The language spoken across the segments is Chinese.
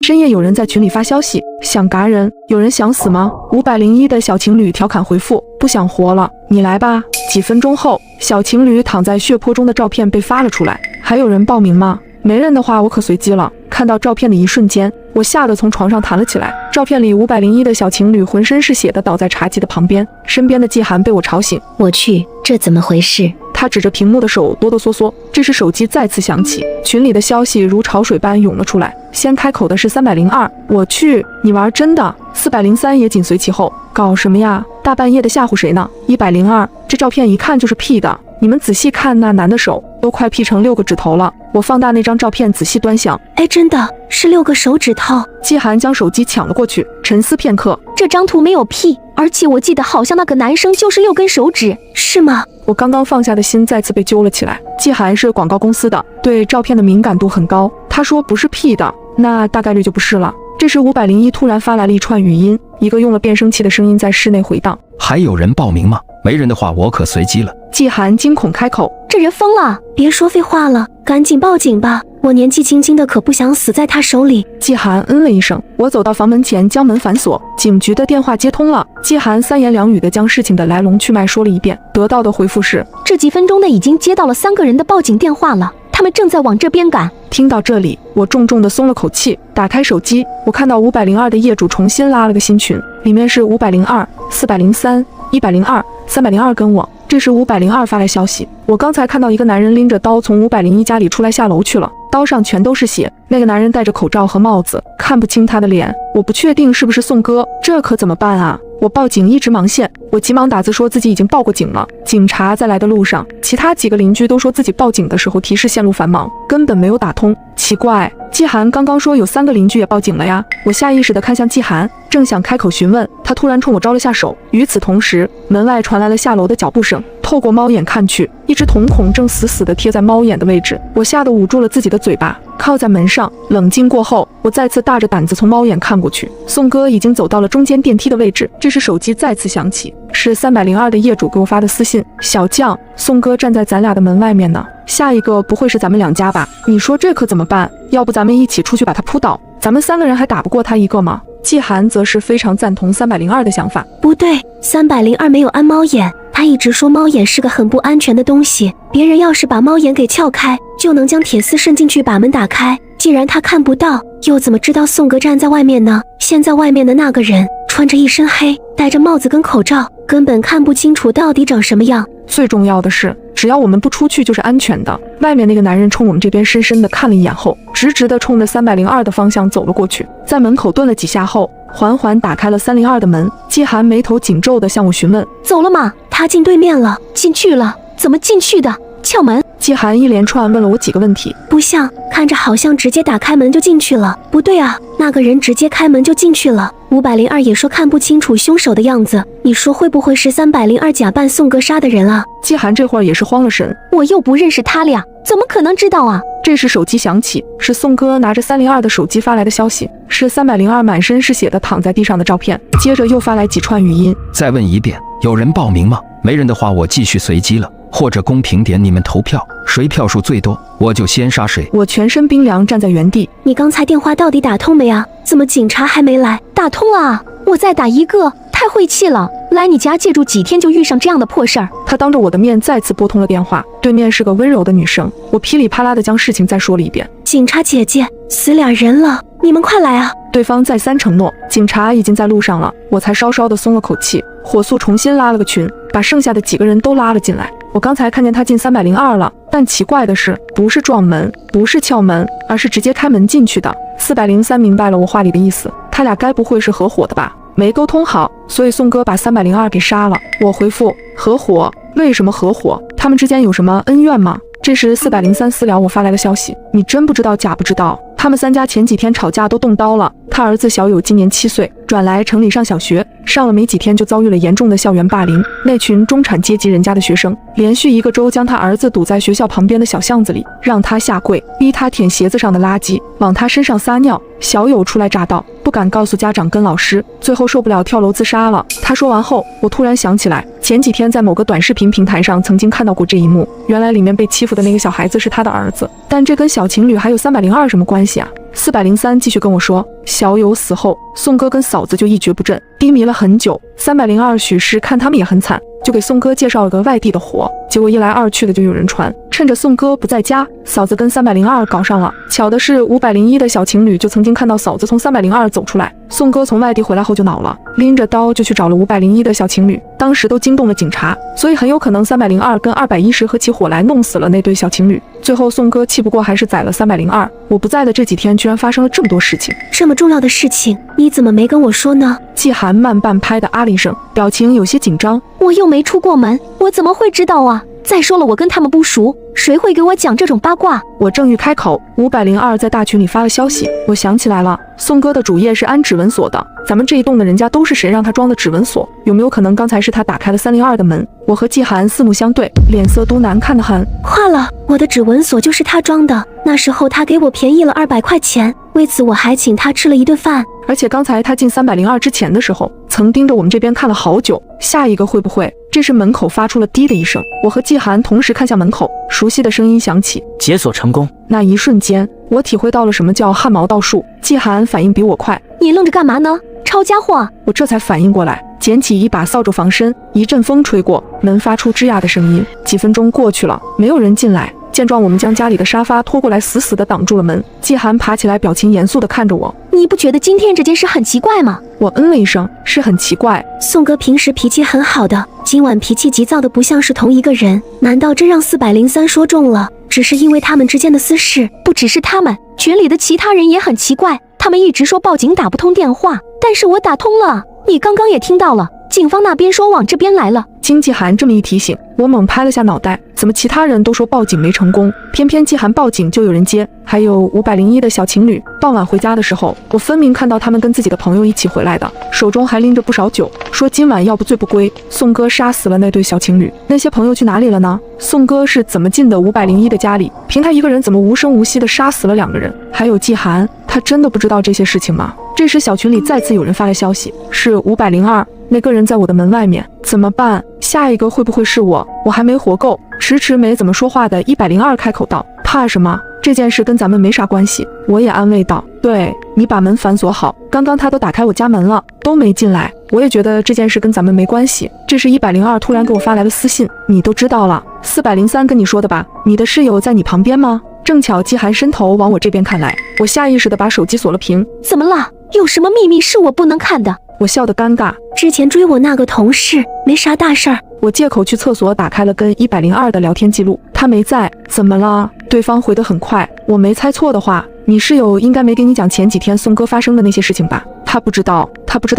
深夜有人在群里发消息，想嘎人，有人想死吗？501的小情侣调侃回复，不想活了，你来吧。几分钟后，小情侣躺在血泊中的照片被发了出来，还有人报名吗？没人的话，我可随机了。看到照片的一瞬间，我吓得从床上弹了起来。照片里501的小情侣浑身是血的倒在茶几的旁边，身边的季涵被我吵醒。我去，这怎么回事？他指着屏幕的手哆哆嗦嗦。这时手机再次响起，群里的消息如潮水般涌了出来。先开口的是302，我去，你玩真的？403也紧随其后，搞什么呀？大半夜的吓唬谁呢？102，这照片一看就是 P 的。你们仔细看那男的手，都快 P 成6个指头了。我放大那张照片仔细端详，哎，真的是6个手指头。季涵将手机抢了过去，沉思片刻，这张图没有 P， 而且我记得好像那个男生就是6根手指，是吗？我刚刚放下的心再次被揪了起来。季涵是广告公司的，对照片的敏感度很高。他说不是 P 的，那大概率就不是了。这时501突然发来了一串语音，一个用了变声器的声音在室内回荡。还有人报名吗？没人的话，我可随机了。季涵惊恐开口，这人疯了！别说废话了，赶紧报警吧！我年纪轻轻的，可不想死在他手里。季涵嗯了一声，我走到房门前，将门反锁。警局的电话接通了，季涵3言2语的将事情的来龙去脉说了一遍，得到的回复是：这几分钟内已经接到了3个人的报警电话了，他们正在往这边赶。听到这里，我重重的松了口气，打开手机，我看到502的业主重新拉了个新群，里面是502、403、102、302跟我。这时502发来消息，我刚才看到一个男人拎着刀从501家里出来下楼去了，刀上全都是血。那个男人戴着口罩和帽子，看不清他的脸，我不确定是不是宋哥，这可怎么办啊？我报警一直忙线，我急忙打字说自己已经报过警了，警察在来的路上。其他几个邻居都说自己报警的时候提示线路繁忙，根本没有打通。奇怪，季涵刚刚说有3个邻居也报警了呀。我下意识地看向季涵，正想开口询问，他突然冲我招了下手。与此同时，门外传来了下楼的脚步声，透过猫眼看去，一只瞳孔正死死地贴在猫眼的位置。我吓得捂住了自己的嘴巴，靠在门上。冷静过后，我再次大着胆子从猫眼看过去，宋哥已经走到了中间电梯的位置。这时手机再次响起，是302的业主给我发的私信，小将，宋哥站在咱俩的门外面呢，下一个不会是咱们2家吧？你说这可怎么办？要不咱们一起出去把他扑倒，咱们3个人还打不过他一个吗？季涵则是非常赞同302的想法。不对，302没有安猫眼，他一直说猫眼是个很不安全的东西，别人要是把猫眼给撬开，就能将铁丝伸进去把门打开。既然他看不到，又怎么知道宋哥站在外面呢？现在外面的那个人穿着一身黑，戴着帽子跟口罩，根本看不清楚到底长什么样。最重要的是，只要我们不出去就是安全的。外面那个男人冲我们这边深深的看了一眼后，直直的冲着302的方向走了过去，在门口顿了几下后，缓缓打开了302的门。季涵眉头紧皱的向我询问，走了吗？他进对面了，进去了，怎么进去的？撬门。季涵一连串问了我几个问题，不像，看着好像直接打开门就进去了。不对啊，那个人直接开门就进去了。502也说看不清楚凶手的样子，你说会不会是302假扮宋哥杀的人啊？季涵这会儿也是慌了神，我又不认识他俩，怎么可能知道啊？这时手机响起，是宋哥拿着302的手机发来的消息，是302满身是血的躺在地上的照片。接着又发来几串语音，再问一遍，有人报名吗？没人的话，我继续随机了，或者公屏点你们投票，谁票数最多，我就先杀谁。我全身冰凉，站在原地。你刚才电话到底打通没啊？怎么警察还没来？打通了啊！我再打一个，太晦气了。来你家借住几天就遇上这样的破事儿。他当着我的面再次拨通了电话，对面是个温柔的女生。我噼里啪啦的将事情再说了一遍。警察姐姐，死俩人了，你们快来啊！对方再三承诺，警察已经在路上了，我才稍稍的松了口气，火速重新拉了个群，把剩下的几个人都拉了进来。我刚才看见他进302了，但奇怪的是，不是撞门，不是撬门，而是直接开门进去的。403明白了我话里的意思，他俩该不会是合伙的吧？没沟通好，所以宋哥把302给杀了。我回复合伙，为什么合伙？他们之间有什么恩怨吗？这时403私聊我发来的消息，你真不知道假不知道，他们3家前几天吵架都动刀了，他儿子小友今年7岁，转来城里上小学，上了没几天就遭遇了严重的校园霸凌。那群中产阶级人家的学生，连续1个周将他儿子堵在学校旁边的小巷子里，让他下跪，逼他舔鞋子上的垃圾，往他身上撒尿。小友初来乍到，不敢告诉家长跟老师，最后受不了跳楼自杀了。他说完后，我突然想起来，前几天在某个短视频平台上曾经看到过这一幕，原来里面被欺负的那个小孩子是他的儿子，但这跟小情侣还有302什么关系啊？403继续跟我说，小友死后，宋哥跟嫂子就一蹶不振，低迷了很久。302许是看他们也很惨，就给宋哥介绍了个外地的活，结果一来二去的就有人传，趁着宋哥不在家，嫂子跟302搞上了。巧的是501的小情侣就曾经看到嫂子从302走出来，宋哥从外地回来后就恼了，拎着刀就去找了501的小情侣，当时都惊动了警察，所以很有可能302跟210合起伙来弄死了那对小情侣。最后宋哥气不过还是宰了302。我不在的这几天居然发生了这么多事情，这么重要的事情，你怎么没跟我说呢？季寒慢半拍的啊了一声，表情有些紧张。我又没出过门，我怎么会知道啊？再说了，我跟他们不熟，谁会给我讲这种八卦？我正欲开口，502在大群里发了消息，我想起来了，宋哥的主页是安指纹锁的，咱们这一栋的人家都是谁让他装的指纹锁？有没有可能刚才是他打开了302的门？我和季寒四目相对，脸色都难看得很。坏了，我的指纹锁就是他装的，那时候他给我便宜了200块钱，为此我还请他吃了一顿饭。而且刚才他进302之前的时候，曾盯着我们这边看了好久。下一个会不会？这时门口发出了滴的一声，我和季寒同时看向门口，熟悉的声音响起，解锁成功。那一瞬间，我体会到了什么叫汗毛倒竖。季寒反应比我快，你愣着干嘛呢？抄家伙！我这才反应过来，捡起一把扫帚防身。一阵风吹过，门发出吱呀的声音。几分钟过去了，没有人进来。见状，我们将家里的沙发拖过来，死死地挡住了门。季寒爬起来，表情严肃地看着我。你不觉得今天这件事很奇怪吗？我嗯了一声，是很奇怪。宋哥平时脾气很好的，今晚脾气急躁的不像是同一个人。难道真让403说中了？只是因为他们之间的私事？不只是他们，群里的其他人也很奇怪。他们一直说报警打不通电话，但是我打通了。你刚刚也听到了，警方那边说往这边来了。经季寒这么一提醒，我猛拍了下脑袋，怎么其他人都说报警没成功，偏偏季寒报警就有人接？还有501的小情侣，傍晚回家的时候，我分明看到他们跟自己的朋友一起回来的，手中还拎着不少酒，说今晚要不醉不归。宋哥杀死了那对小情侣，那些朋友去哪里了呢？宋哥是怎么进的501的家里？凭他一个人怎么无声无息地杀死了2个人？还有季寒，他真的不知道这些事情吗？这时小群里再次有人发来消息，是502，那个人在我的门外面，怎么办？下一个会不会是我？我还没活够。迟迟没怎么说话的102开口道，怕什么？这件事跟咱们没啥关系。我也安慰道，对，你把门反锁好，刚刚他都打开我家门了，都没进来。我也觉得这件事跟咱们没关系。这时102突然给我发来了私信，你都知道了，403跟你说的吧？你的室友在你旁边吗？正巧季寒伸头往我这边看来，我下意识地把手机锁了屏。怎么了？有什么秘密是我不能看的？我笑得尴尬。之前追我那个同事，没啥大事儿。我借口去厕所打开了跟102的聊天记录，他没在。怎么了？对方回得很快。我没猜错的话，你室友应该没跟你讲前几天宋哥发生的那些事情吧？他不知道，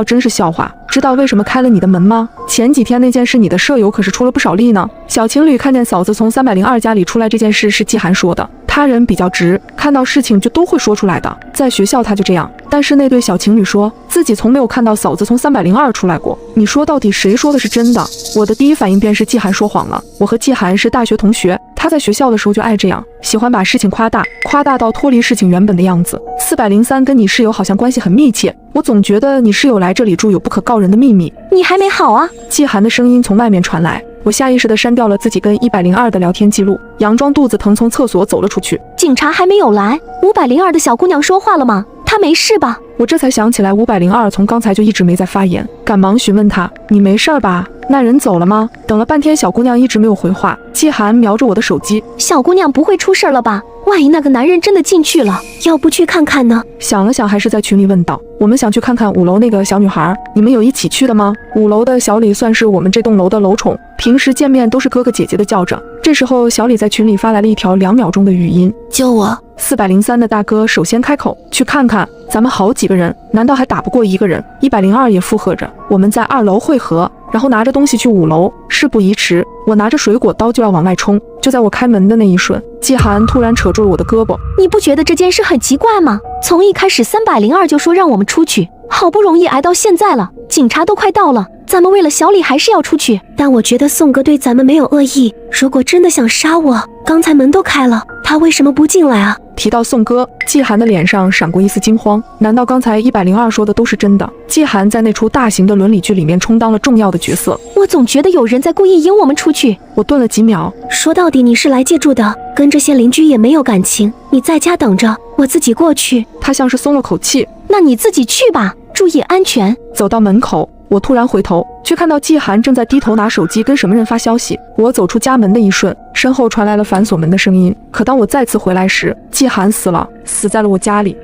真是笑话。知道为什么开了你的门吗？前几天那件事，你的舍友可是出了不少力呢。小情侣看见嫂子从302家里出来这件事是季寒说的，他人比较直，看到事情就都会说出来的。在学校他就这样，但是那对小情侣说自己从没有看到嫂子从302出来过。你说到底谁说的是真的？我的第一反应便是季寒说谎了。我和季寒是大学同学，他在学校的时候就爱这样，喜欢把事情夸大到脱离事情原本的样子。403跟你室友好像关系很密切，我总觉得你室友来这里住有不可告人的秘密。你还没好啊？季寒的声音从外面传来，我下意识地删掉了自己跟102的聊天记录，佯装肚子疼从厕所走了出去。警察还没有来，502的小姑娘说话了吗？她没事吧？我这才想起来502从刚才就一直没在发言，赶忙询问他，你没事吧？那人走了吗？等了半天小姑娘一直没有回话。季寒瞄着我的手机，小姑娘不会出事了吧？万一那个男人真的进去了，要不去看看呢？想了想，还是在群里问道，我们想去看看5楼那个小女孩，你们有一起去的吗？5楼的小李算是我们这栋楼的楼宠，平时见面都是哥哥姐姐的叫着。这时候小李在群里发来了一条2秒钟的语音，救我！403的大哥首先开口，去看看，咱们好几个人，难道还打不过一个人？102也附和着，我们在2楼汇合。然后拿着东西去5楼。事不宜迟，我拿着水果刀就要往外冲。就在我开门的那一瞬，季寒突然扯住了我的胳膊。你不觉得这件事很奇怪吗？从一开始302就说让我们出去，好不容易挨到现在了，警察都快到了，咱们为了小李还是要出去。但我觉得宋哥对咱们没有恶意，如果真的想杀我，刚才门都开了，他为什么不进来啊？提到宋哥，季寒的脸上闪过一丝惊慌。难道刚才102说的都是真的？季寒在那出大型的伦理剧里面充当了重要的角色。我总觉得有人在故意引我们出去。我顿了几秒，说到底你是来借住的，跟这些邻居也没有感情，你在家等着，我自己过去。他像是松了口气。那你自己去吧，注意安全。走到门口，我突然回头，却看到季寒正在低头拿手机跟什么人发消息。我走出家门的一瞬，身后传来了反锁门的声音。可当我再次回来时，季寒死了，死在了我家里。